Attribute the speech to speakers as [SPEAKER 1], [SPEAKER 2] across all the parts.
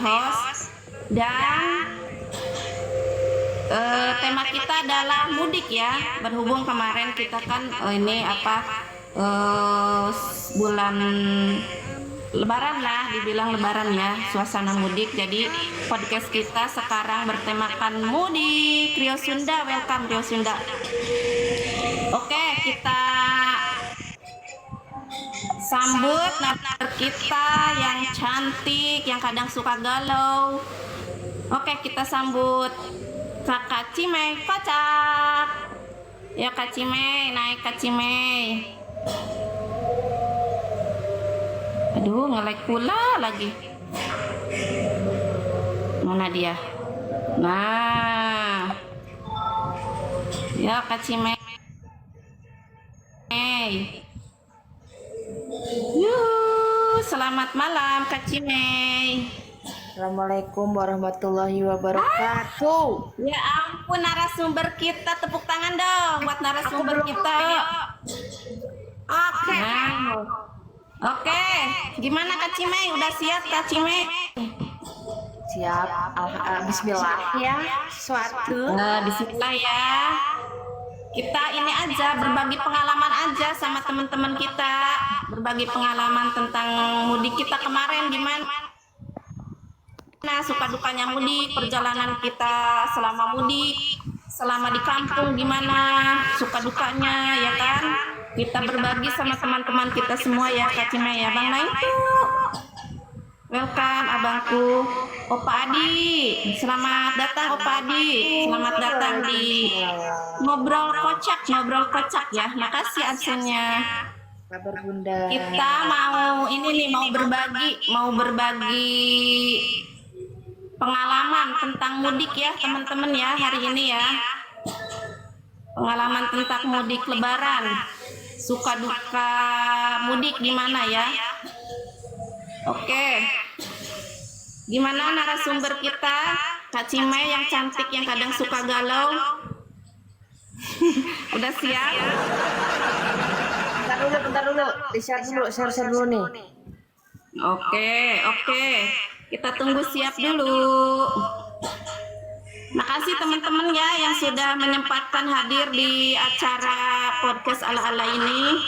[SPEAKER 1] host dan tema kita adalah mudik ya. Berhubung kemarin kita kan bulan Lebaran lah, dibilang Lebaran ya, suasana mudik. Jadi podcast kita sekarang bertemakan mudik. Rio Sunda, welcome Rio Sunda. Oke, kita sambut narasumber kita yang cantik, yang kadang suka galau. Oke, kita sambut Kak Cimei kocak. Ya Kak Cimei, naik Kak Cimei. Aduh, nge-lag pula lagi. Mana dia? Nah. Ya Kak Cimei. Yuh, selamat malam Kak Cimei.
[SPEAKER 2] Assalamualaikum warahmatullahi wabarakatuh.
[SPEAKER 1] Ya ampun, narasumber kita, tepuk tangan dong buat narasumber kita. Yuk. Oke. Nah. Oke, gimana Kak Cimei? Udah siap Kak Cimei?
[SPEAKER 2] Siap. Bismillah ya. Suatu.
[SPEAKER 1] Bismillah ya. Kita ini aja berbagi pengalaman aja sama teman-teman kita, berbagi pengalaman tentang mudik kita kemarin gimana. Nah, suka dukanya mudik, perjalanan kita selama mudik, selama di kampung gimana, suka dukanya ya kan? Kita berbagi sama teman-teman kita semua ya Kak Cimei ya. Bang Naitu, welcome abangku. Opa Adi, selamat datang Opa Adi. Selamat datang di ngobrol kocak ya. Makasih absennya.
[SPEAKER 2] Kabar Bunda.
[SPEAKER 1] Kita mau berbagi pengalaman tentang mudik ya teman-teman ya hari ini ya. Pengalaman tentang mudik Lebaran. Suka duka mudik gimana ya? Oke. Gimana narasumber kita? Kak Cimei yang cantik yang kadang suka galau. Udah siap?
[SPEAKER 2] Bentar dulu. Share dulu nih.
[SPEAKER 1] Oke. Kita tunggu siap dulu. Makasih teman-teman ya yang sudah menyempatkan hadir di acara podcast ala-ala ini.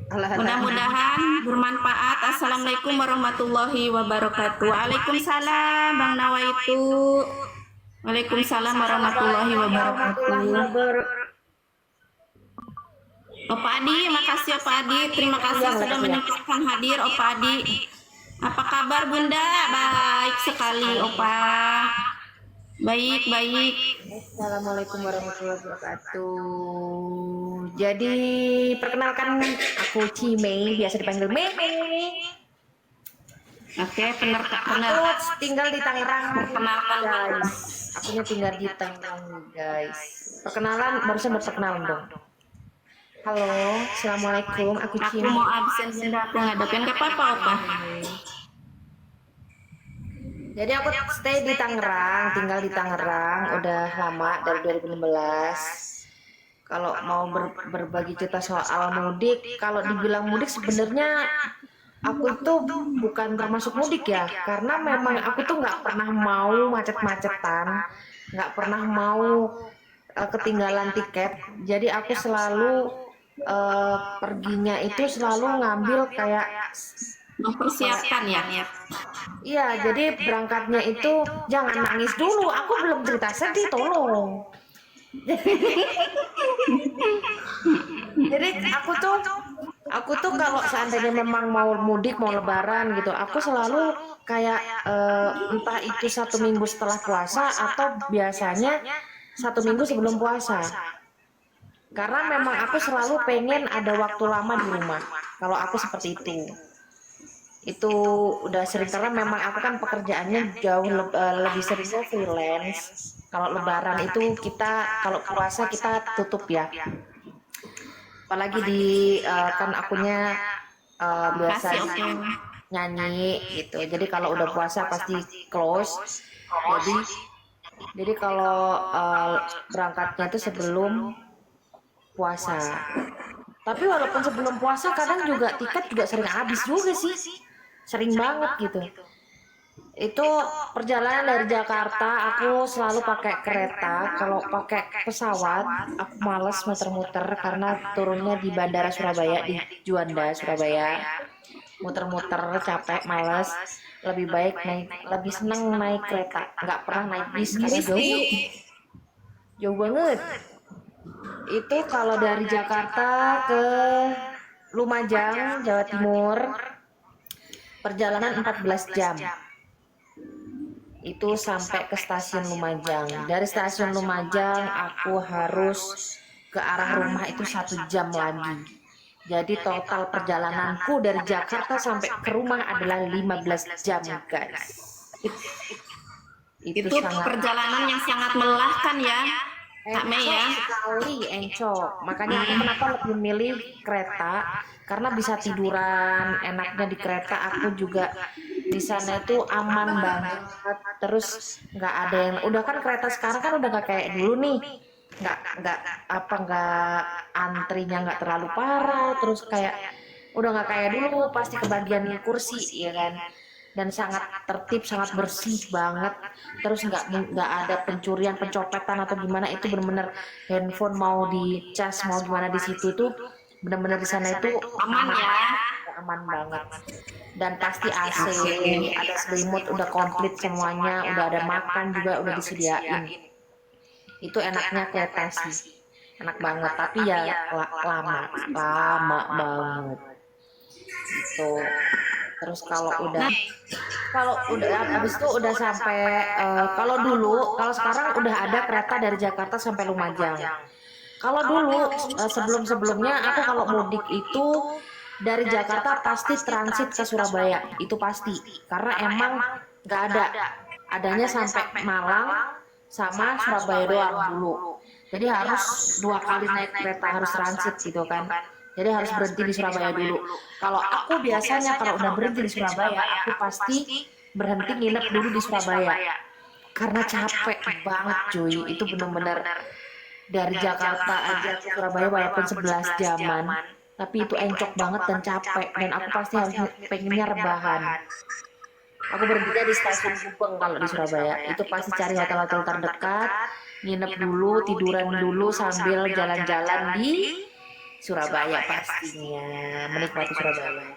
[SPEAKER 1] Mudah-mudahan bermanfaat. Assalamualaikum warahmatullahi wabarakatuh. Waalaikumsalam Bang Nawaitu. Waalaikumsalam warahmatullahi wabarakatuh. Opa Adi, makasih Opa Adi. Terima kasih sudah menyempatkan hadir Opa Adi. Apa kabar Bunda? Baik sekali Opa. Baik.
[SPEAKER 2] Assalamualaikum warahmatullahi wabarakatuh. Jadi perkenalkan, aku Cimei, biasa dipanggil Meme.
[SPEAKER 1] Oke, benar.
[SPEAKER 2] Aku tinggal di Tangerang.
[SPEAKER 1] Perkenalkan
[SPEAKER 2] guys. Akunya tinggal di Tangerang guys. Perkenalan, barusan berperkenalan dong. Halo, assalamualaikum. Aku
[SPEAKER 1] Aku
[SPEAKER 2] Cimei.
[SPEAKER 1] mau absen Bunda, aku ngadepin ke apa Opa?
[SPEAKER 2] Jadi aku stay di Tangerang, tinggal di Tangerang udah lama dari 2016. Kalau mau berbagi cerita soal mudik, kalau dibilang mudik sebenarnya aku tuh bukan termasuk mudik ya, karena memang aku tuh nggak pernah mau macet-macetan, nggak pernah mau ketinggalan tiket. Jadi aku selalu perginya itu selalu ngambil kayak
[SPEAKER 1] Mempersiapkan ya.
[SPEAKER 2] iya, jadi berangkatnya itu jangan nangis dulu. Aku belum cerita sedih, tolong. Jadi aku tuh kalau seandainya memang mau mudik, mau Lebaran gitu, aku selalu kayak entah itu 1 minggu setelah puasa atau biasanya 1 minggu sebelum puasa. Karena memang aku selalu pengen ada waktu lama di rumah. Kalau aku seperti itu udah sering, karena memang aku kan pekerjaannya jauh lebih seringnya freelance. Kalau Lebaran itu kita, kalau puasa kita tutup ya, apalagi di kan akunya biasa nyanyi gitu, jadi kalau udah puasa pasti close. Jadi kalau berangkatnya itu sebelum puasa. Tapi walaupun sebelum puasa kadang juga tiket juga sering habis juga sih. Sering banget gitu. Itu perjalanan dari Jakarta aku selalu pakai kereta. Kalau pakai pesawat aku males muter-muter karena turunnya di Bandara Surabaya, di Juanda Surabaya. Muter-muter capek, males. Lebih baik naik, lebih seneng naik kereta. Nggak pernah naik bis karena
[SPEAKER 1] Bis di
[SPEAKER 2] jauh banget. Itu kalau dari Jakarta ke Lumajang, Jawa Timur, perjalanan 14 jam. Itu sampai ke stasiun Lumajang. Dari stasiun Lumajang aku harus ke arah rumah itu 1 jam lagi. Jadi total perjalananku dari Jakarta sampai ke rumah adalah 15 jam, guys. Itu
[SPEAKER 1] itu
[SPEAKER 2] sangat
[SPEAKER 1] perjalanan yang sangat melelahkan ya, Kak Mei
[SPEAKER 2] encok
[SPEAKER 1] ya.
[SPEAKER 2] sekali, encok. Makanya aku kenapa lebih milih kereta, karena bisa tiduran enaknya di kereta. Aku juga di sana itu aman banget. Terus nggak ada yang, udah kan kereta sekarang kan udah nggak kayak dulu nih, nggak antrinya nggak terlalu parah. Terus kayak udah nggak kayak dulu, pasti kebagian kursi ya kan. Dan sangat tertib, sangat bersih banget. Terus nggak ada pencurian, pencopetan atau gimana. Itu bener-bener handphone mau dicas mau gimana di situ tuh bener-bener di sana itu
[SPEAKER 1] Aman ya.
[SPEAKER 2] aman banget. Dan pasti AC, ada selimut, udah komplit semuanya, udah ada makan juga udah disediain. Itu enaknya kereta sih, enak banget. Tapi ya lama banget itu. Terus kalau udah habis itu udah sampai kalau dulu, kalau sekarang udah ada kereta dari Jakarta sampai Lumajang. Kalau dulu sebelum-sebelumnya aku kalau mudik itu dari Jakarta pasti transit ke Surabaya, itu pasti. Karena emang nggak ada, adanya sampai Malang sama Surabaya doang dulu. Jadi harus 2 kali naik kereta, harus transit gitu kan. Jadi harus berhenti di Surabaya dulu. Kalau aku biasanya kalau udah berhenti di Surabaya, aku pasti berhenti nginep dulu di Surabaya. Karena capek banget cuy, itu bener-bener dari Jakarta aja ke Surabaya walaupun 11 jaman, tapi itu encok banget dan capek, dan aku pasti harus pengennya rebahan. Aku berhenti di stasiun Gubeng kalau di Surabaya, itu pasti cari hotel-hotel terdekat, nginep dulu, tiduran dulu sambil jalan-jalan di Surabaya pastinya, menikmati Surabaya.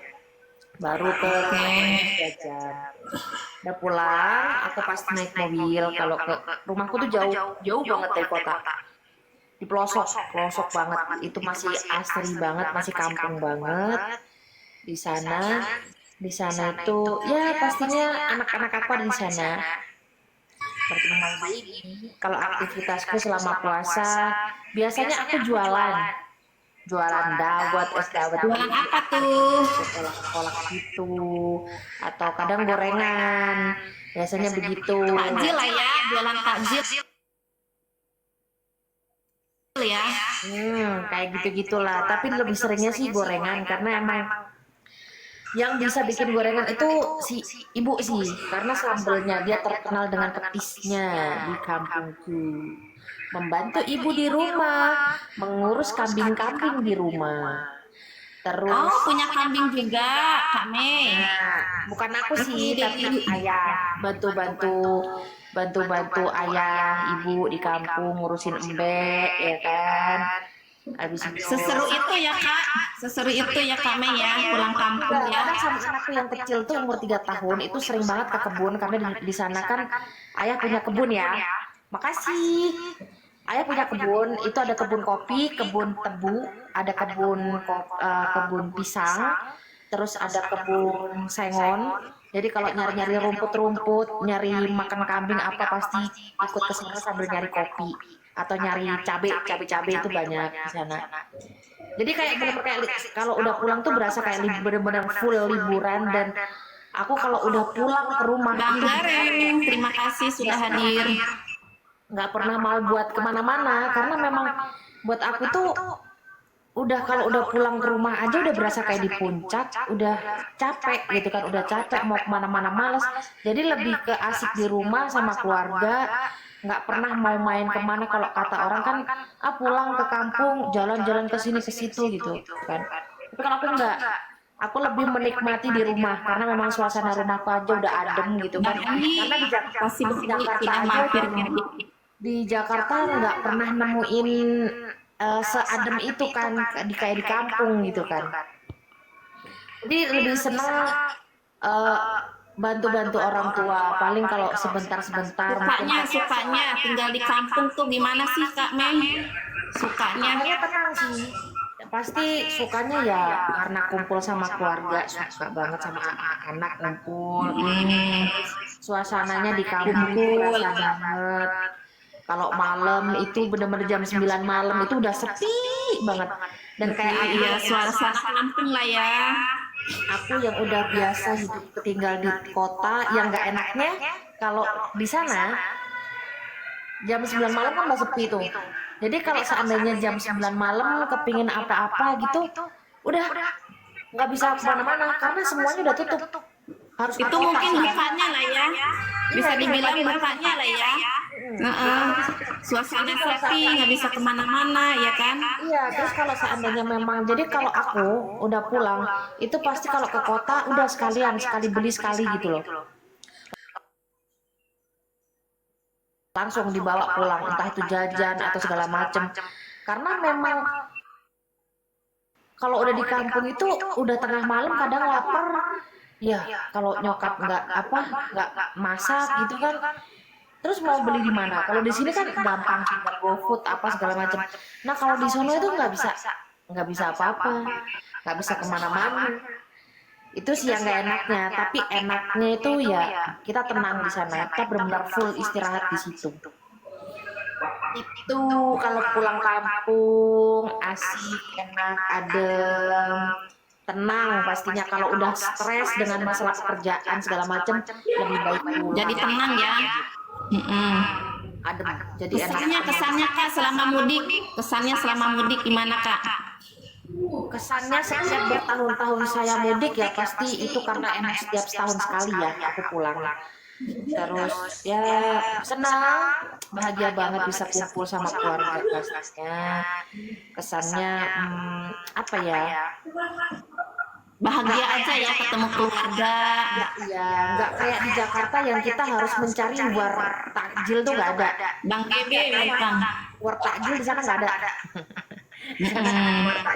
[SPEAKER 2] Baru ke jajan. Udah pulang, aku pasti naik mobil. Kalau ke rumahku tuh jauh banget dari kota. Di pelosok banget. Itu masih asri banget, masih kampung banget. Di sana itu ya pastinya anak-anak aku ada di sana. Berkembang baby. Kalau aktivitasku selama puasa, biasanya aku jualan dawet, es dawet.
[SPEAKER 1] Jualan apa tuh?
[SPEAKER 2] Kolak-kolak gitu, atau kadang gorengan. Biasanya begitu.
[SPEAKER 1] Takjil lah ya, jualan takjil ya.
[SPEAKER 2] Kayak gitu-gitulah. Tapi lebih seringnya sih gorengan karena emang yang bisa bikin gorengan itu si ibu sih, karena sambelnya dia terkenal dengan petisnya di kampungku. Membantu ibu di rumah, mengurus kambing-kambing di rumah. Terus
[SPEAKER 1] Oh, punya kambing juga, Kak Mei.
[SPEAKER 2] bukan aku sih, tapi ayah bantu ayah ibu di kampung ngurusin embek ya kan. Habis itu
[SPEAKER 1] Seseru itu ya, Kak. Seseru itu ya, Kak Mei ya, pulang kampung ya.
[SPEAKER 2] kadang sama anakku yang kecil tuh umur 3 tahun itu sering banget ke kebun karena di sana kan ayah punya kebun ya. Makasih. Ayah punya kebun, itu ada kebun kopi, kebun tebu, ada kebun pisang, terus ada kebun sengon. Jadi kalau nyari-nyari rumput-rumput, nyari makan kambing apa pasti ikut ke sana sambil nyari kopi atau nyari cabai itu banyak di sana. Jadi kayak bener-bener kayak kalau udah pulang tuh berasa kayak bener-bener full liburan. Dan aku kalau udah pulang ke rumah
[SPEAKER 1] Bang
[SPEAKER 2] itu
[SPEAKER 1] Gareng, terima kasih sudah hadir.
[SPEAKER 2] nggak pernah mal buat kemana-mana karena memang buat aku tuh udah kalau udah pulang ke rumah aja udah berasa kayak di puncak, udah capek gitu kan, udah capek mau kemana-mana males. Jadi lebih ke asik di rumah sama keluarga, nggak pernah mau main kemana. Kalau kata orang kan pulang ke kampung jalan-jalan ke sini ke situ gitu kan, tapi kalau aku nggak, aku lebih menikmati di rumah karena memang suasana rumahku aja udah adem gitu kan.
[SPEAKER 1] Nah, ini
[SPEAKER 2] Karena
[SPEAKER 1] pasti
[SPEAKER 2] di Jakarta
[SPEAKER 1] tidak
[SPEAKER 2] aja
[SPEAKER 1] mampir
[SPEAKER 2] gitu.
[SPEAKER 1] mudik.
[SPEAKER 2] Di Jakarta nggak pernah nemuin seadem itu kan kayak di kampung gitu kan. Jadi lebih seneng eh, bantu-bantu orang tua. Paling kalau sebentar-sebentar mungkin
[SPEAKER 1] Sukanya tinggal di kampung tuh gimana sih Kak Mem? Sukanya.
[SPEAKER 2] sukanya tenang sih. Pasti sukanya ya karena kumpul sama keluarga, suka banget sama anak kumpul.
[SPEAKER 1] Hmm,
[SPEAKER 2] Suasananya di kampung itu
[SPEAKER 1] kumpul.
[SPEAKER 2] kerasa banget. Kalau malam itu bener-bener jam 9 malam itu udah sepi banget. Dan kayak
[SPEAKER 1] Iya, suasana kampung lah ya.
[SPEAKER 2] aku yang udah biasa hidup tinggal di kota, yang nggak enaknya kalau di sana jam 9 malam kan udah sepi tuh. Jadi kalau seandainya jam 9 malam kepingin apa-apa gitu, udah nggak bisa kemana-mana karena semuanya udah tutup. Harus
[SPEAKER 1] Itu mungkin dukanya lah ya. Bisa dibilang dukanya lah ya. Suasana sepi, nggak bisa kemana-mana ya kan?
[SPEAKER 2] Iya, terus kalau seandainya memang, jadi kalau aku udah pulang, itu pasti kalau ke kota udah sekalian, sekali beli sekali gitu loh. Langsung dibawa pulang, entah itu jajan atau segala macem. Karena memang kalau udah di kampung itu udah tengah malam kadang lapar. Ya, kalau nyokap nggak masak gitu kan. Terus mau beli di mana? Kalau di sini kan gampang tinggal GoFood apa segala macam. Nah kalau di sono itu nggak bisa apa-apa, nggak bisa kemana-mana. Itu sih yang nggak enaknya. Tapi enaknya itu ya kita tenang di sana. Kita benar-benar full istirahat di situ. Itu kalau pulang kampung asik, enak, adem, tenang pastinya. Kalau udah stres dengan masalah pekerjaan segala macam lebih baik pulang.
[SPEAKER 1] Jadi tenang ya.
[SPEAKER 2] Adem, jadi
[SPEAKER 1] Kesannya Kak selama mudik, gimana Kak?
[SPEAKER 2] Kesannya setiap bertahun-tahun saya mudik ya pasti itu karena enak setiap setahun sekali ya aku pulang. Terus ya senang, bahagia banget bisa kumpul sama keluarga pastinya. Kesannya apa ya?
[SPEAKER 1] Bahagia aja ya ketemu keluarga.
[SPEAKER 2] Ya nggak kayak di Jakarta yang kita harus mencari war takjil tuh nggak ada.
[SPEAKER 1] Bang Gebe, Bang.
[SPEAKER 2] War takjil di sana nggak ada.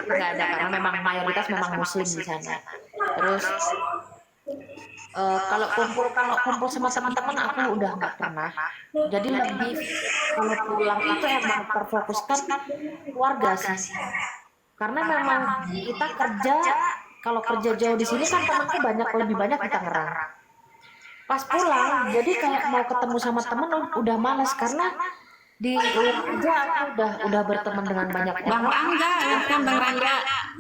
[SPEAKER 2] Nggak ada karena memang mayoritas memang muslim di sana. Terus kalau kumpul sama teman-teman aku udah nggak pernah. Jadi lebih kalau pulang itu emang terfokuskan keluarga sih. Karena memang kita kerja, kalau kerja jauh di sini kan temanku lebih banyak di Tangerang. Pas pulang, jadi kayak mau ketemu sama temen udah malas karena di luar aja aku udah berteman dengan banyak
[SPEAKER 1] Bang
[SPEAKER 2] orang.
[SPEAKER 1] Rangga, kan Bang Rangga.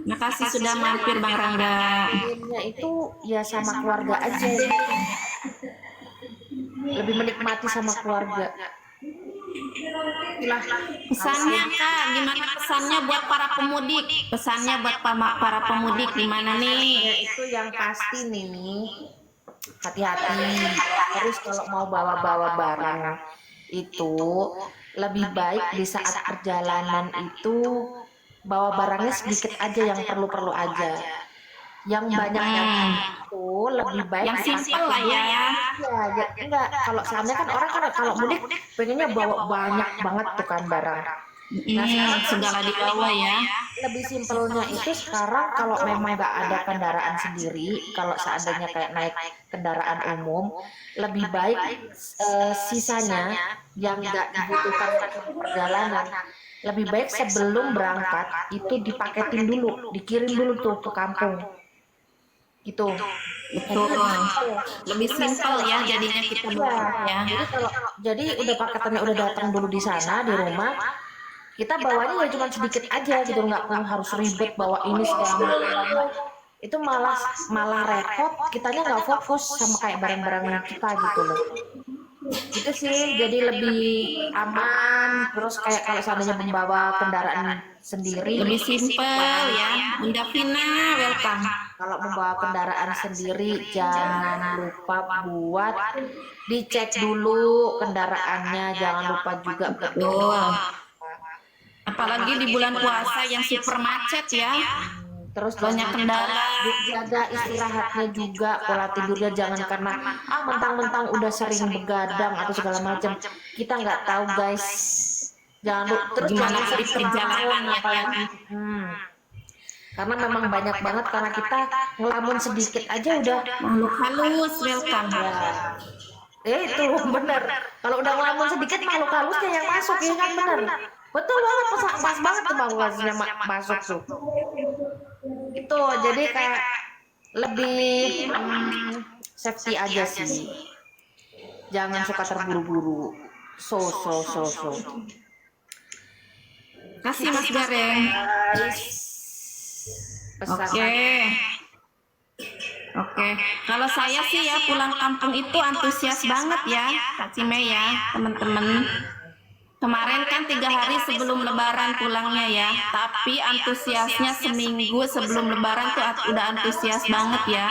[SPEAKER 1] Makasih sudah mampir Bang Rangga.
[SPEAKER 2] Akhirnya itu ya sama keluarga aja. Lebih menikmati sama keluarga. Itulah
[SPEAKER 1] Pesannya Kak, gimana pesannya buat para pemudik? Pesannya buat para pemudik gimana nih?
[SPEAKER 2] ya itu yang pasti nih, hati-hati. Terus kalau mau bawa-bawa barang itu lebih baik di saat perjalanan itu bawa barangnya sedikit aja, yang perlu-perlu aja. Yang banyaknya itu lebih baik
[SPEAKER 1] Yang simpel lah ya.
[SPEAKER 2] ya enggak, kalau soalnya kan orang kalau mudik pengennya bawa banyak banget tuh kan barang.
[SPEAKER 1] Segala dibawa ya.
[SPEAKER 2] Lebih simpelnya itu sekarang kalau memang nggak ada kendaraan sendiri, kalau seandainya kayak naik kendaraan umum, lebih baik sisanya yang nggak dibutuhkan untuk perjalanan, lebih baik sebelum berangkat itu dipaketin dulu, dikirim dulu tuh ke kampung. Gitu.
[SPEAKER 1] Betul. Lebih simpel ya jadinya kita bawa ya.
[SPEAKER 2] Jadi udah paketannya udah datang dulu di sana di rumah. Kita bawanya ya cuma sedikit aja gitu, nggak perlu harus ribet bawa ini segala macam. Itu malah repot, kitanya nggak fokus sama kayak barang-barang kita gitu loh. Itu sih jadi lebih aman. Terus kayak kalau seandainya membawa kendaraan sendiri
[SPEAKER 1] Lebih simpel ya. Bunda Vina, welcome.
[SPEAKER 2] kalau membawa kendaraan sendiri jangan lupa buat dicek dulu kendaraannya, jangan lupa juga
[SPEAKER 1] Betul. Apalagi di bulan puasa yang super macet ya.
[SPEAKER 2] Terus
[SPEAKER 1] banyak kendala.
[SPEAKER 2] jaga istirahatnya juga, pola tidurnya jangan karena mentang-mentang udah sering begadang atau segala macam. Kita nggak tahu guys. Jangan terus
[SPEAKER 1] Gimana
[SPEAKER 2] jangan
[SPEAKER 1] tadi
[SPEAKER 2] sering ngelamun
[SPEAKER 1] perjalanannya
[SPEAKER 2] apalagi. Karena memang banyak banget karena kita ngelamun sedikit aja udah
[SPEAKER 1] Makhluk halus welcome.
[SPEAKER 2] itu bener. Kalau udah ngelamun sedikit makhluk halusnya yang masuk ya kan bener. Betul banget pas banget tuh makhluk halusnya masuk tuh. Itu jadi kayak lebih safety aja sih. Jangan suka terburu-buru. So.
[SPEAKER 1] Kasih Mas Gareng.
[SPEAKER 2] Pesan.
[SPEAKER 1] Oke. Kalau saya sih ya pulang kampung itu antusias banget ya, Kak Cime ya, teman-teman. Kemarin kan 3 hari sebelum Lebaran pulangnya ya, tapi antusiasnya seminggu sebelum Lebaran tuh udah antusias banget ya.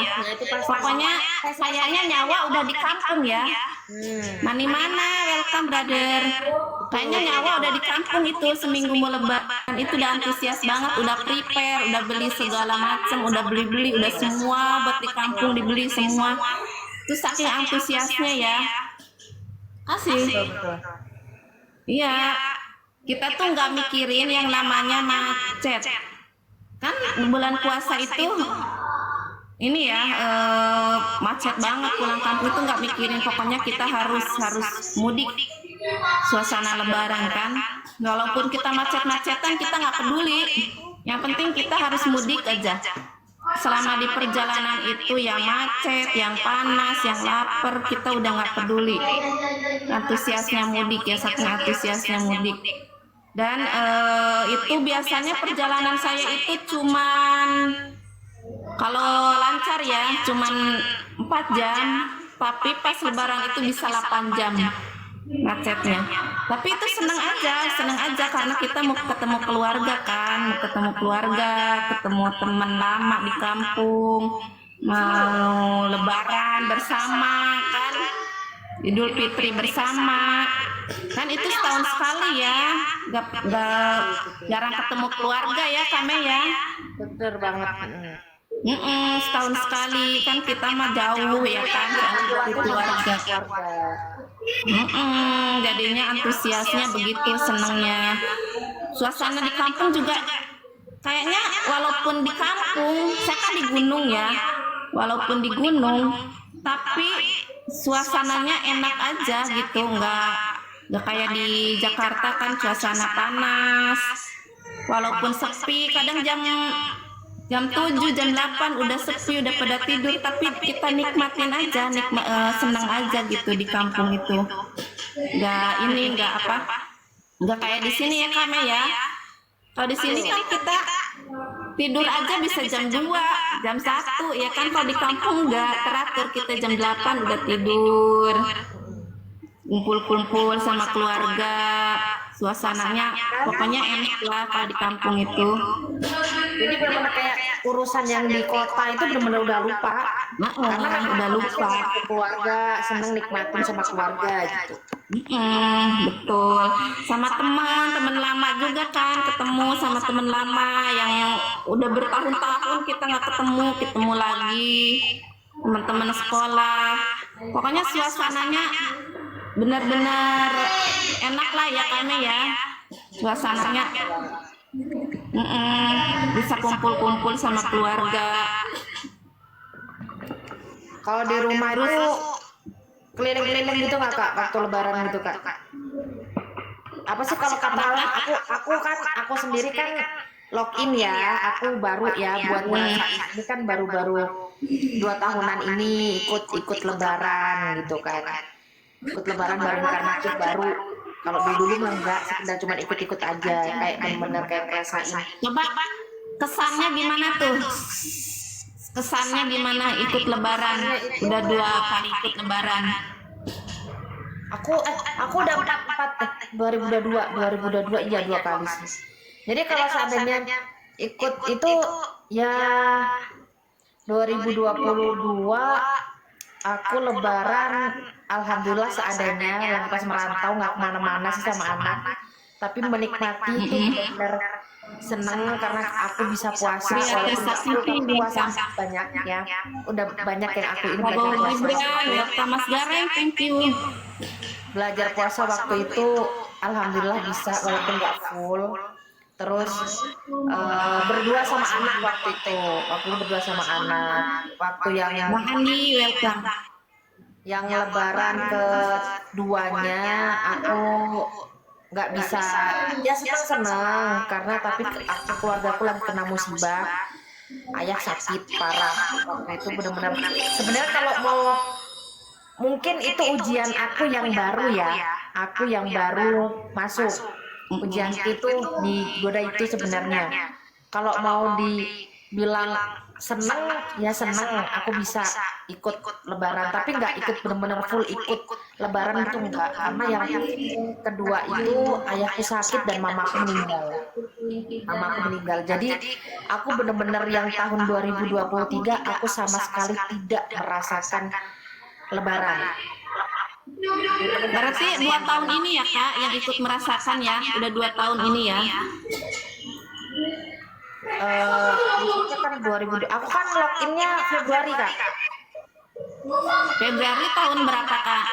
[SPEAKER 1] Pokoknya kayaknya nyawa udah di kampung ya. Mana welcome brother. Kayaknya nyawa udah di kampung itu seminggu mau Lebaran itu udah antusias banget, udah prepare, udah beli segala macem, udah beli, udah semua buat di kampung dibeli semua. Itu saking antusiasnya ya. Kasih. Iya, kita tuh nggak mikirin yang namanya macet. Kan bulan puasa itu ini ya macet banget pulang kampung itu nggak mikirin, pokoknya kita harus mudik suasana Lebaran kan. Walaupun kita macet-macetan kita nggak peduli. Yang penting kita harus mudik aja. Selama di perjalanan itu yang macet, yang panas, yang lapar, kita udah nggak peduli. Antusiasnya mudik ya, saking antusiasnya mudik. Dan itu biasanya perjalanan saya itu cuman kalau lancar ya cuman 4 jam, tapi pas Lebaran itu bisa 8 jam macetnya. Tapi itu seneng aja karena kita mau ketemu keluarga kan, mau ketemu keluarga, ketemu teman lama di kampung, mau Lebaran bersama kan, Idul Fitri bersama kan, itu setahun sekali ya, jarang ketemu keluarga ya kami ya.
[SPEAKER 2] Bener banget.
[SPEAKER 1] Setahun sekali kan, kita mah jauh ya kan, jauh dari keluarga. Jadinya antusiasnya begitu, senengnya. Suasana di kampung juga kayaknya, walaupun di kampung, saya kan di gunung ya, walaupun di gunung, tapi suasananya enak aja gitu, nggak kayak di Jakarta kan suasana panas, walaupun sepi, kadang jam 7, jam 8 udah sepi, udah pada tidur, tapi kita nikmatin aja, senang aja gitu di kampung itu. Nggak kayak di sini ya kami ya. Kalau di sini kan kita tidur aja bisa jam 2, jam 1 ya kan. Kalau di kampung nggak teratur, kita jam 8 udah tidur, kumpul-kumpul sama keluarga, suasananya pokoknya enak lah kalau di kampung itu.
[SPEAKER 2] Jadi benar-benar kayak urusan yang di kota itu benar-benar udah lupa. Karena kan
[SPEAKER 1] udah lupa.
[SPEAKER 2] Keluarga, seneng nikmatin sama keluarga gitu.
[SPEAKER 1] Betul. Sama teman lama juga kan, ketemu sama teman lama yang udah bertahun-tahun kita nggak ketemu lagi, teman-teman sekolah. Pokoknya suasananya benar-benar enak lah ya kami ya, suasananya. Bisa kumpul-kumpul sama keluarga.
[SPEAKER 2] Kalau di rumah itu keliling-keliling gitu nggak kak waktu Lebaran gitu kak? Apa sih kalau kata orang, aku sendiri kan login ya, aku baru ya buat ini kan baru 2 tahunan ini ikut Lebaran gitu kan. Ikut Lebaran baru karena ikut baru. Kalau dulu mah enggak, sekedar cuma ikut-ikut aja, kayak bener-bener kayak ngerasain.
[SPEAKER 1] Coba kesannya gimana tuh? Kesannya gimana ikut Lebaran? Udah 2 kali ikut Lebaran.
[SPEAKER 2] Aku udah 2022 iya 2 kali sih. Jadi kalau seandainya ikut itu ya 2022 aku Lebaran alhamdulillah seadanya, yang pas merantau nggak kemana-mana sih sama anak, tapi menikmati itu benar seneng karena aku bisa puasa
[SPEAKER 1] Biar
[SPEAKER 2] walaupun
[SPEAKER 1] resep
[SPEAKER 2] aku
[SPEAKER 1] itu
[SPEAKER 2] puasa
[SPEAKER 1] bisa.
[SPEAKER 2] banyak ya. Udah banyak yang aku ini belajar
[SPEAKER 1] Prabowo
[SPEAKER 2] puasa.
[SPEAKER 1] Gibran, welcome Mas Gareng, thank you.
[SPEAKER 2] Belajar puasa waktu itu alhamdulillah bisa walaupun nggak full. Terus berdua sama anak waktu itu. Waktu itu berdua sama anak. Waktu
[SPEAKER 1] Bang Andi, welcome.
[SPEAKER 2] yang lebaran keduanya aku nggak bisa, ya senang karena tapi aku keluarga aku lagi kena musibah, ayah sakit parah waktu itu benar-benar. Sebenarnya kalau mau mungkin itu ujian aku yang baru ya, aku yang baru masuk ujian itu di Goda itu sebenarnya. Kalau mau dibilang seneng ya seneng, aku bisa ikut lebaran tapi nggak ikut benar-benar full ikut lebaran itu enggak, karena yang kedua itu ayahku sakit dan mamaku meninggal, jadi aku benar-benar yang tahun 2023 aku sama sekali tidak merasakan lebaran.
[SPEAKER 1] Berarti 2 tahun ini ya Kak yang ikut merasakan ya, udah 2 tahun ini ya.
[SPEAKER 2] Itu kan 2000, aku kan loginnya Februari Kak.
[SPEAKER 1] Februari tahun berapa Kak?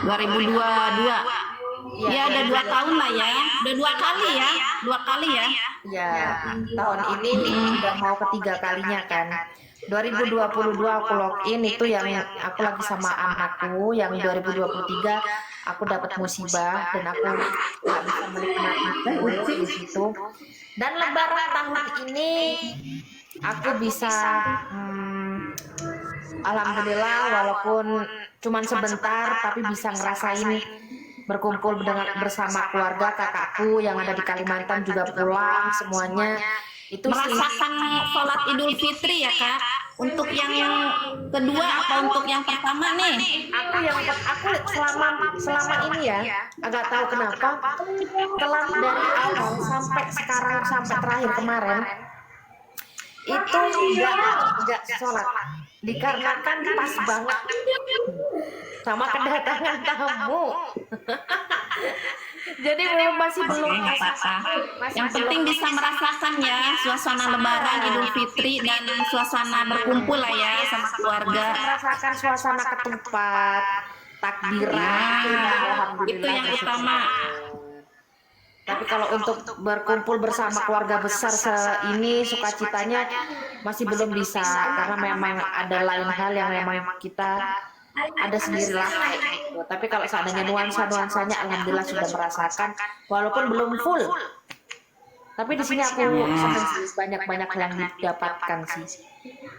[SPEAKER 1] 2022. Ya udah 2 tahun lah ya, udah 2 kali ya, 2 kali ya.
[SPEAKER 2] Ya, tahun ini udah mau ketiga kalinya kan. 2022 aku login itu yang aku lagi sama anakku, yang 2023 aku dapat musibah dan aku nggak bisa menikmati di situ. Dan lebaran tahun ini aku bisa alhamdulillah walaupun cuman sebentar tapi bisa ngerasain berkumpul bersama keluarga kakakku yang ada di Kalimantan juga pulang semuanya. Itu
[SPEAKER 1] merasakan sholat Idul Fitri ya Kak. Untuk yang kedua apa untuk yang pertama nih?
[SPEAKER 2] Aku selama ini ya agak tahu kenapa telat dari awal sampai sekarang sampai terakhir kemarin itu enggak sholat, dikarenakan pas banget sama kedatangan tamu. Jadi memang masih belum
[SPEAKER 1] apa-apa. Yang penting bisa merasakan ya suasana Lebaran Idul Fitri dan suasana berkumpul lah ya sama keluarga.
[SPEAKER 2] Merasakan suasana ketupat, takbiran,
[SPEAKER 1] itu yang utama.
[SPEAKER 2] Tapi kalau untuk berkumpul bersama keluarga besar ini sukacitanya masih belum bisa karena memang ada lain hal yang memang kita ada sendirilah gitu. Tapi kalau seandainya nuansanya alhamdulillah sudah merasakan walaupun belum full. Tapi di sini aku banyak yang didapatkan sih.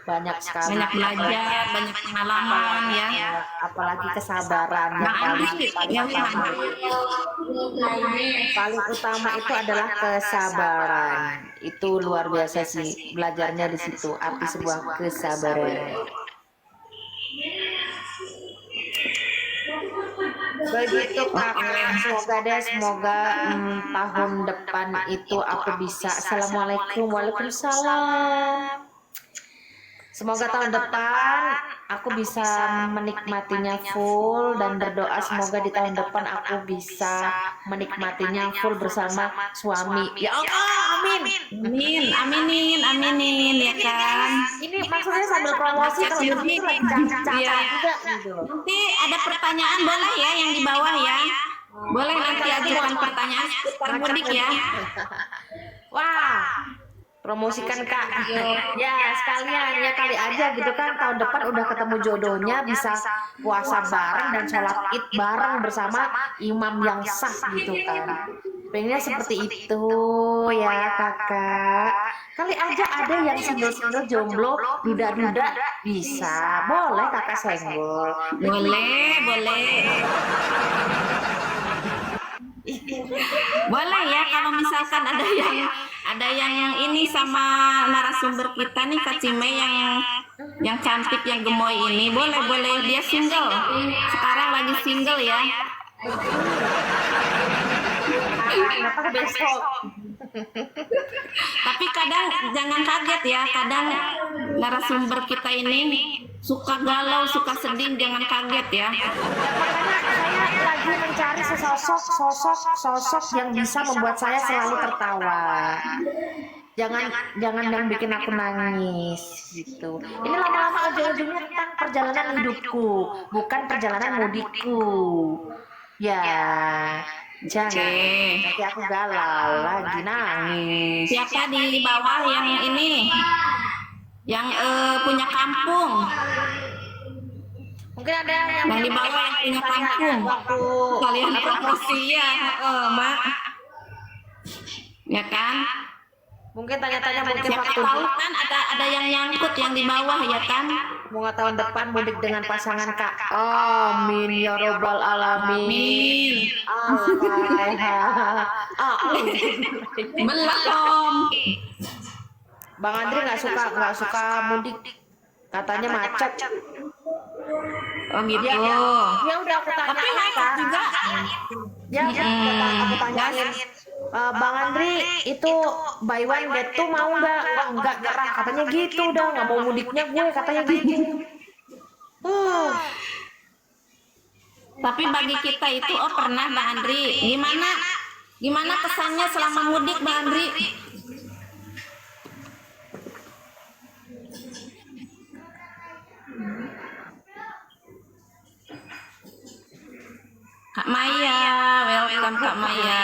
[SPEAKER 2] Banyak sekali.
[SPEAKER 1] Banyak belajar, banyak pengalaman ya.
[SPEAKER 2] Apalagi kesabaran yang paling utama itu adalah kesabaran. Itu luar biasa sih belajarnya di situ, arti sebuah kesabaran. Begitu kakak, semoga tahun depan itu aku bisa. Assalamualaikum, waalaikumsalam. Semoga tahun depan aku bisa menikmatinya full dan berdoa semoga di tahun depan aku bisa menikmatinya full bersama suami. Ya Allah, amin.
[SPEAKER 1] Aminin ya kan.
[SPEAKER 2] Ini maksudnya sambil promosi kalau begitu lagi cakap juga gitu.
[SPEAKER 1] Nanti ada pertanyaan boleh ya yang di bawah ya. Boleh nanti ajukan pertanyaan seputar mudik ya.
[SPEAKER 2] Wah, promosikan Kak. Ya sekalian ya kali aja gitu kan tahun depan udah ketemu jodohnya bisa puasa bareng dan sholat id bareng bersama imam yang sah gitu kan. Pengennya seperti itu ya kakak. Kali aja ada yang single jomblo duda bisa, boleh kakak senggol.
[SPEAKER 1] Boleh. Boleh ya kalau misalkan ada yang ini sama narasumber kita nih Kak Cime yang cantik yang gemoy ini boleh dia single sekarang lagi single ya.
[SPEAKER 2] Besok.
[SPEAKER 1] Tapi kadang jangan kaget ya, kadang narasumber kita ini suka galau, suka sedih, jangan kaget ya.
[SPEAKER 2] Makanya saya lagi mencari sosok yang bisa membuat saya selalu tertawa. Jangan yang bikin aku nangis gitu. Ini lama-lama ujung-ujungnya tentang perjalanan hidupku, bukan perjalanan mudikku. Ya, jangan.
[SPEAKER 1] Oke.
[SPEAKER 2] Nanti aku galau lagi nangis.
[SPEAKER 1] Siapa di bawah yang ini? Yang punya kampung.
[SPEAKER 2] Mungkin ada
[SPEAKER 1] Yang di bawah yang punya kampung.
[SPEAKER 2] waktu
[SPEAKER 1] Kalian promosi ya, Mak. Ya kan?
[SPEAKER 2] mungkin tanya-tanya mungkin
[SPEAKER 1] Siapa
[SPEAKER 2] waktu
[SPEAKER 1] tahu kan ada yang nyangkut yang di bawah ya kan?
[SPEAKER 2] bunga tahun depan mudik dengan pasangan Kak. Amin ya robbal alamin.
[SPEAKER 1] Min. Belum.
[SPEAKER 2] Bang Andri nggak suka mudik, katanya macet.
[SPEAKER 1] Oh gitu.
[SPEAKER 2] Ya udah aku tanya.
[SPEAKER 1] Tapi macet juga.
[SPEAKER 2] Ya, aku tanyain. Bang Andri itu buy one get two mau nggak? Wah nggak nyerah katanya gitu, udah nggak mau mudiknya gue katanya gitu.
[SPEAKER 1] Tapi bagi kita itu pernah Bang Andri. Gimana kesannya selama mudik Bang Andri? Kak Maya, welcome Kak Maya.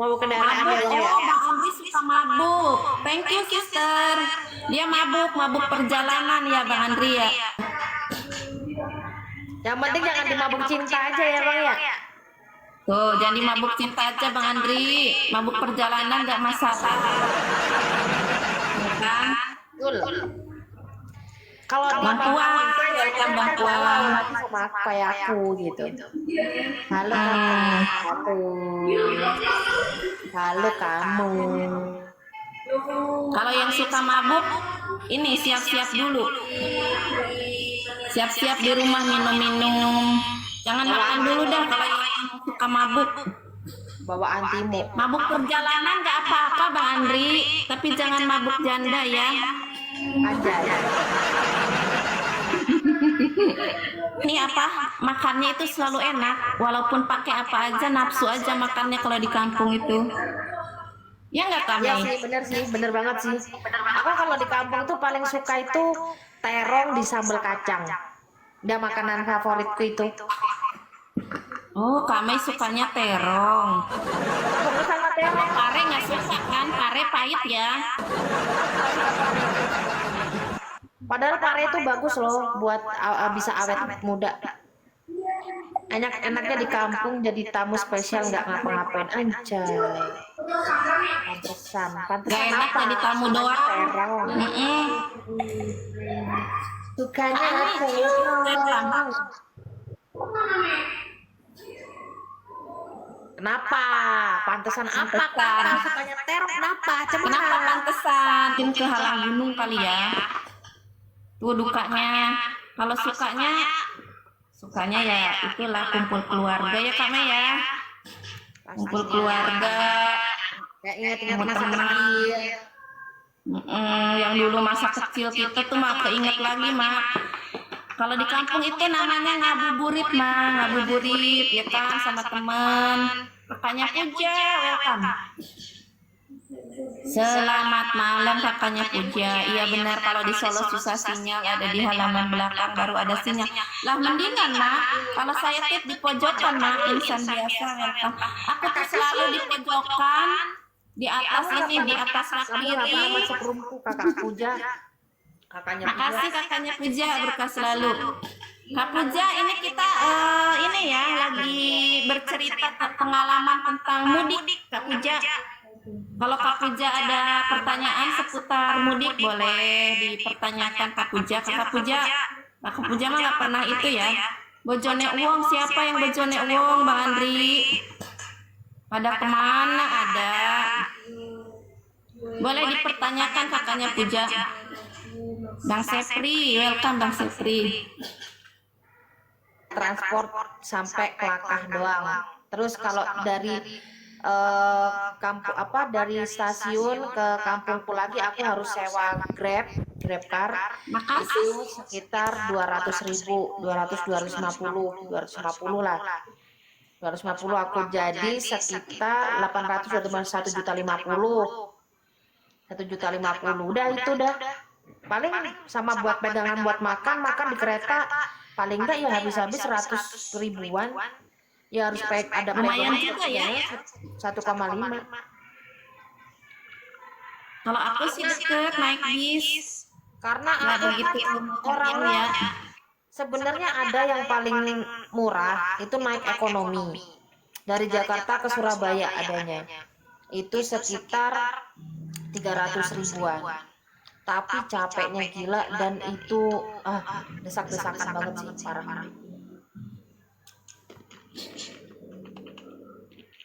[SPEAKER 2] Mau kendaraan
[SPEAKER 1] Mabuk,
[SPEAKER 2] ya Bang ya?
[SPEAKER 1] Bang Andri suka mabuk. Thank you sister. Dia mabuk perjalanan ya Bang Andri ya.
[SPEAKER 2] Yang penting jangan dimabuk cinta aja ya Bang ya.
[SPEAKER 1] Tuh, jangan mabuk cinta aja Bang Andri. Mabuk perjalanan gak masalah. Ya kan?
[SPEAKER 2] Betul. Kalau
[SPEAKER 1] Bang Puan, welcome Bang Puan.
[SPEAKER 2] sama aku kayak aku gitu. Halo aku. Halo kamu.
[SPEAKER 1] Kalau yang suka mabuk, ini siap-siap dulu. Siap-siap di rumah minum-minum. Jangan makan dulu dah kalau yang suka mabuk.
[SPEAKER 2] Bawa antimu.
[SPEAKER 1] Mabuk perjalanan gak apa-apa Bang Andri, tapi jangan mabuk janda ya.
[SPEAKER 2] Aja.
[SPEAKER 1] Ini apa? Makannya itu selalu enak, walaupun pakai apa aja nafsu aja makannya kalau di kampung itu. Ya nggak kami?
[SPEAKER 2] Ya sih, bener banget sih. Aku kalau di kampung tuh paling suka itu terong di sambal kacang. Dia makanan favoritku itu.
[SPEAKER 1] Oh, kami sukanya terong.
[SPEAKER 2] Bukan sama terong.
[SPEAKER 1] Pare nggak suka kan? Pare pahit ya.
[SPEAKER 2] Padahal pare itu bagus loh buat bisa awet muda. Enaknya di kampung jadi tamu spesial nggak ngapa-ngapain aja. Pantesan
[SPEAKER 1] Gak enak
[SPEAKER 2] apa?
[SPEAKER 1] jadi tamu doang.
[SPEAKER 2] Terong. Sukanya terong. Kenapa? Pantesan apa? Kenapa sukanya terong? Kenapa?
[SPEAKER 1] Kenapa pantesan? Mungkin kehalang gunung kali ya. Tuh dukanya. Kalau sukanya ya itulah kumpul keluarga ya Kak Mei ya. Kumpul keluarga.
[SPEAKER 2] Ya ingat-ingat masa
[SPEAKER 1] Teman-teman.
[SPEAKER 2] kecil.
[SPEAKER 1] Yang dulu masa kecil kita tuh mah keinget lagi mak. Kalau di kampung itu namanya ngabuburit ya kan sama teman. Kakaknya Puja, welcome. Selamat malam kakaknya Puja. Iya benar kalau di Solo susah sinyal, ada di halaman belakang baru ada sinyal. Lah mendingan mak, kalau saya tit di pojokan mak, insan biasa welcome. Aku tuh selalu di pojokan, di atas ini, di atas rak
[SPEAKER 2] Kamu nggak pernah
[SPEAKER 1] kiri.
[SPEAKER 2] masuk rumahku kakak Puja. Kakaknya Puja.
[SPEAKER 1] Makasih kakaknya Puja, berkah selalu. Kak Puja, ini kita ini ya lagi bercerita pengalaman tentang mudik Kak Puja. Kalau Kak Puja ada pertanyaan seputar mudik boleh dipertanyakan Kak Puja. Kak Puja mah nggak pernah itu ya. Bojone uang, siapa yang bojone uang Bang Andri? Pada kemana ada? Boleh dipertanyakan kakaknya Puja. Bang Sepri, welcome Bang Sepri.
[SPEAKER 2] Transport sampai Kelakah doang. Terus kalau dari kampung apa dari stasiun ke kampungku lagi aku harus sewa Grab car itu
[SPEAKER 1] Makasih.
[SPEAKER 2] sekitar 200.000, 200, 250 lah. 250 aku jadi sekitar 800 atau 1.050.000. 1.050.000 udah itu dah. Paling sama buat pegangan buat makan di kereta paling enggak ya habis-habis 100.000-an. Ya harus ada
[SPEAKER 1] Lumayan
[SPEAKER 2] pegangan
[SPEAKER 1] juga ya.
[SPEAKER 2] 1,5.
[SPEAKER 1] Kalau aku sih deket naik bis.
[SPEAKER 2] Karena
[SPEAKER 1] Nggak
[SPEAKER 2] aku
[SPEAKER 1] begitu
[SPEAKER 2] orangnya
[SPEAKER 1] ya.
[SPEAKER 2] sebenarnya ada yang paling murah itu naik ekonomi. Dari Jakarta ke Surabaya adanya. Itu sekitar 300.000-an. Tapi capeknya gila dan itu desak-desakan banget sih parah.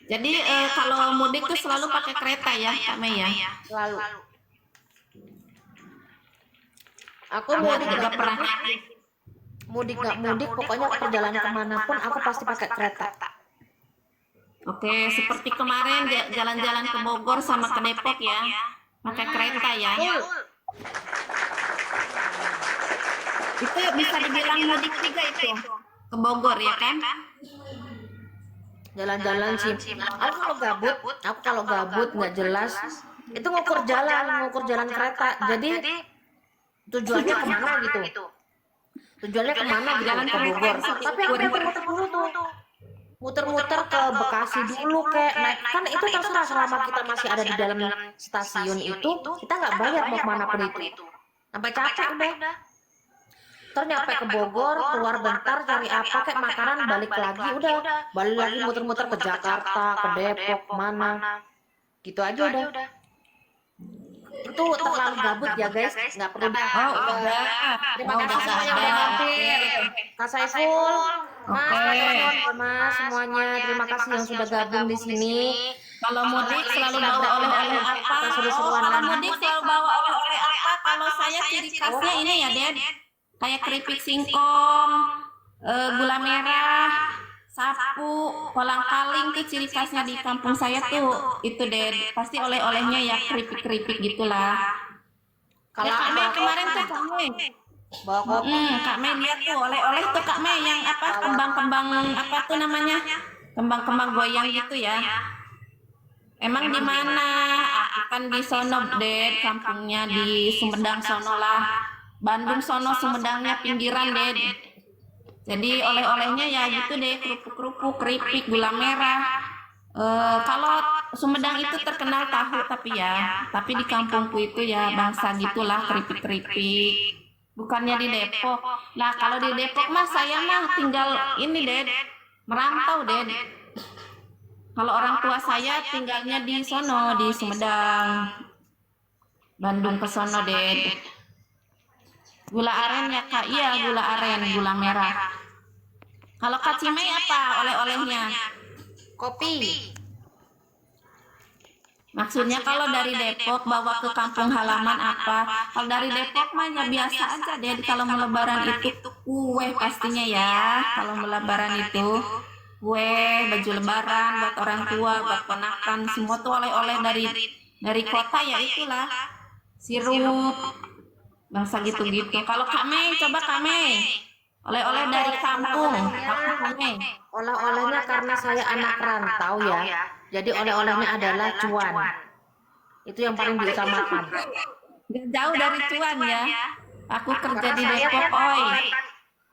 [SPEAKER 1] Jadi kalau mudik tuh selalu pakai kereta ya, Kak Mei ya.
[SPEAKER 2] Lalu aku
[SPEAKER 1] Nggak juga pernah.
[SPEAKER 2] mudik nggak mudik pokoknya perjalanan kemanapun aku pasti pakai kereta.
[SPEAKER 1] Oke, seperti kemarin jalan-jalan ke Bogor sama ke Depok ya, pakai kereta ya. Itu bisa dibilang mudik juga itu ke Bogor ya kan?
[SPEAKER 2] Jalan-jalan sih. Aku kalau gabut nggak jelas itu ngukur jalan kereta. Jadi tujuannya kemana gitu? Tujuannya kemana gitu? Ke Bogor. Tapi aku muter-muter dulu tuh. Muter-muter ke Bekasi dulu kayak naik kan itu terserah selama kita masih ada di dalam stasiun itu kita nggak bayar mau kemana pun itu. Sampai capek udah. Terus nyampe ke Bogor, keluar bentar cari apa kayak makanan balik lagi muter-muter ke Jakarta, ke Depok, mana. Gitu aja udah. Itu terlalu gabut ya guys, nggak perlu dah.
[SPEAKER 1] Oh udah.
[SPEAKER 2] Terima kasih semuanya udah mampir. Kak Saiful, Mas semuanya, terima kasih yang sudah gabung di sini.
[SPEAKER 1] Kalau mudik selalu bawa oleh-oleh apa? Kalau mudik selalu bawa oleh-oleh apa? Kalau saya ciri khasnya ini ya, Ded. Kayak keripik singkong, gula merah, sapu, kolang-kaling tuh ciri khasnya di kampung saya tuh. Itu deh, pasti oleh-olehnya ya keripik-keripik gitulah. Kalau Kak Mei kemarin tuh Kak Mei.
[SPEAKER 2] Bawa kopi.
[SPEAKER 1] Kak Mei lihat tuh oleh-oleh tuh Kak Mei yang apa kembang-kembang apa tuh namanya? Kembang-kembang goyang gitu ya. Emang di mana? Aku kan di sono deh, kampungnya di Sumedang sono lah. Bandung sono Sumedangnya pinggiran deh. Jadi oleh-olehnya ya gitu deh, kerupuk-kerupuk, keripik, gula merah. Kalau Sumedang itu terkenal tahu tapi di kampungku itu ya bangsa gitulah keripik-keripik. Bukannya di Depok. Nah kalau di Depok mah saya mah tinggal ini deh, merantau deh. Kalau orang tua saya tinggalnya di sono di Sumedang, Bandung ke sono deh. Gula aren ya Kak, iya gula aren, gula merah. Kalau Kak Cimei apa oleh-olehnya?
[SPEAKER 2] Kopi.
[SPEAKER 1] Maksudnya kalau dari Depok bawa ke kampung halaman apa? Kalau dari Depok mah ya biasa aja deh. Kalau mau lebaran itu kue pastinya ya. Kalau mau lebaran itu kue, baju lebaran buat orang tua, buat ponakan, semua tuh oleh-oleh dari kota ya itulah. Sirup, bangsa gitu-gitu. Kalau Kak Mei, coba Kak Mei. Oleh-oleh dari kampung, Kak Mei.
[SPEAKER 2] Oleh-olehnya karena saya anak rantau ya. Jadi oleh-olehnya adalah cuan. Itu yang paling diutamakan.
[SPEAKER 1] Gak jauh dari cuan ya. Aku kerja di Depok, oi.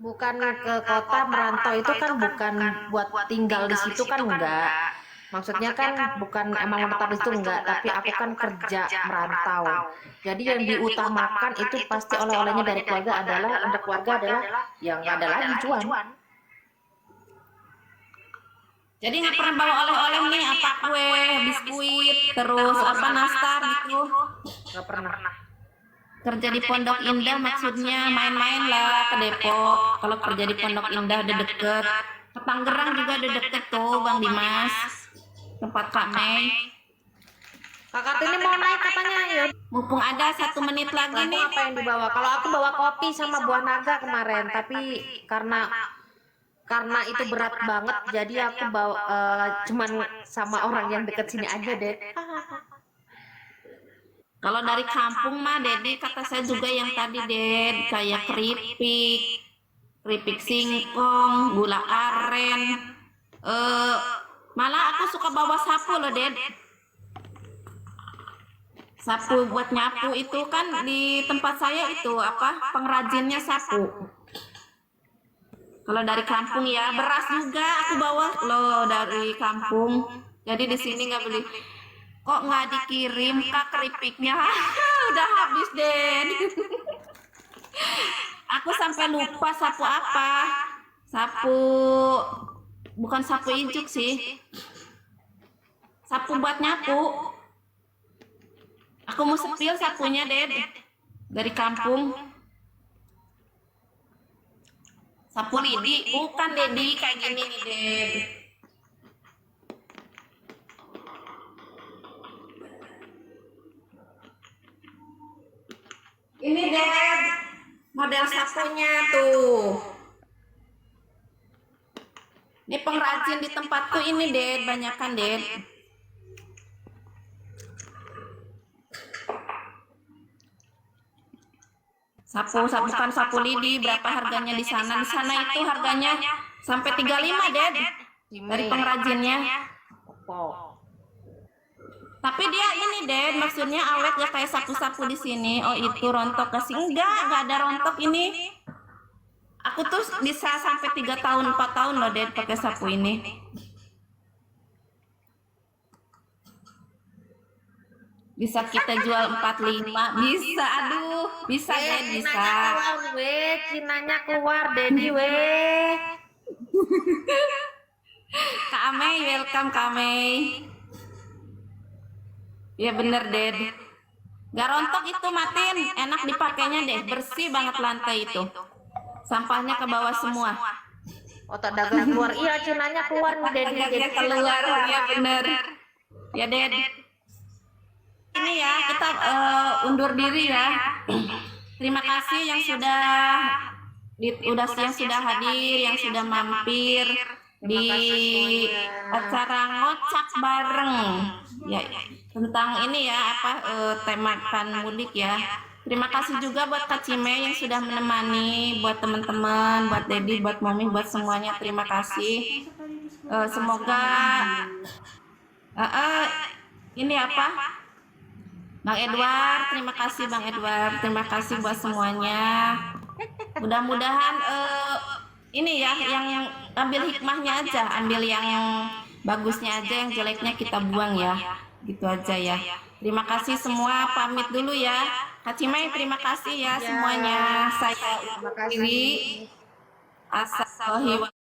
[SPEAKER 2] Bukan ke kota merantau itu kan bukan buat tinggal di situ kan enggak. Maksudnya kan bukan emang menetap di situ enggak, tapi aku kan kerja merantau. Jadi yang diutamakan itu pasti oleh-olehnya dari keluarga adalah untuk keluarga adalah yang enggak ada lagi cuan.
[SPEAKER 1] Jadi nggak pernah bawa oleh-oleh nih apa kue, biskuit, terus apa nastar gitu.
[SPEAKER 2] Nggak pernah.
[SPEAKER 1] Kerja di Pondok Indah maksudnya main-main lah ke Depok. Kalau kerja di Pondok Indah udah deket. Ke Tangerang juga udah deket tuh Bang Dimas. Tempat Kak Mei.
[SPEAKER 2] Kak Kartini mau naik katanya ya.
[SPEAKER 1] Mumpung ada 1 menit lagi nih.
[SPEAKER 2] Apa yang dibawa? Kalau aku bawa kopi sama buah naga kemarin, tapi karena karena itu berat banget, jadi aku bawa cuman sama orang yang deket sini aja deh.
[SPEAKER 1] Kalau dari kampung mah Dedi kata saya juga yang tadi Ded, kayak keripik singkong, gula aren. Malah aku suka bawa sapu loh Ded. Sapu buat nyapu itu kan di tempat saya itu apa pengrajinnya sapu. Kalau dari kampung ya beras juga aku bawa loh dari kampung. Jadi di sini nggak beli. Kok nggak dikirim kak keripiknya? Udah habis deh. Aku sampai lupa sapu apa. Sapu bukan sapu ijuk sih. Sapu buat nyapu. Aku mau sepil sapunya Ded dari kampung. Sapu lidi, bukan Dedi kayak gini nih Ded. Ini Ded, model sapunya tuh. Ini pengrajin di tempatku ini Ded, banyakan Ded. Sapu bukan sapu lidi, berapa harganya di sana? Di sana itu harganya sampai 35 Ded dari pengrajinnya. Tapi dia ini Ded, maksudnya awet gak kayak sapu-sapu di sini. Oh itu rontok kasih enggak ada rontok ini. Aku tuh bisa sampai 3 tahun 4 tahun loh Ded pakai sapu ini. Bisa kita jual 45, bisa, aduh, bisa Ded, bisa.
[SPEAKER 2] Cinanya keluar, Dedi weh.
[SPEAKER 1] Kak Amei, welcome Kak Amei. Ya bener Ded. Gak rontok itu Matin, enak dipakainya deh, bersih banget lantai itu. Sampahnya ke bawah semua.
[SPEAKER 2] Otak dagang keluar, iya cinanya keluar nih Dedi.
[SPEAKER 1] Jadi keluar, ya bener. Ya Ded. Ini ya kita undur diri ya. Terima kasih yang sudah hadir, yang sudah mampir di acara ngocak bareng ya tentang ini ya apa temakan mudik ya. Terima kasih juga buat Kak Cime yang sudah menemani, buat teman-teman, buat Dedi, buat Mami, buat semuanya terima kasih. Semoga ini apa? Bang Edward, terima kasih Bang Edward, terima kasih buat semuanya. Mudah-mudahan ini ya yang ambil hikmahnya aja, ambil yang bagusnya aja, yang jeleknya kita buang ya. Gitu aja ya. Terima kasih semua, pamit dulu ya. Kak Cimai terima kasih ya semuanya. Saya
[SPEAKER 2] Terima kasih.
[SPEAKER 1] Assalamualaikum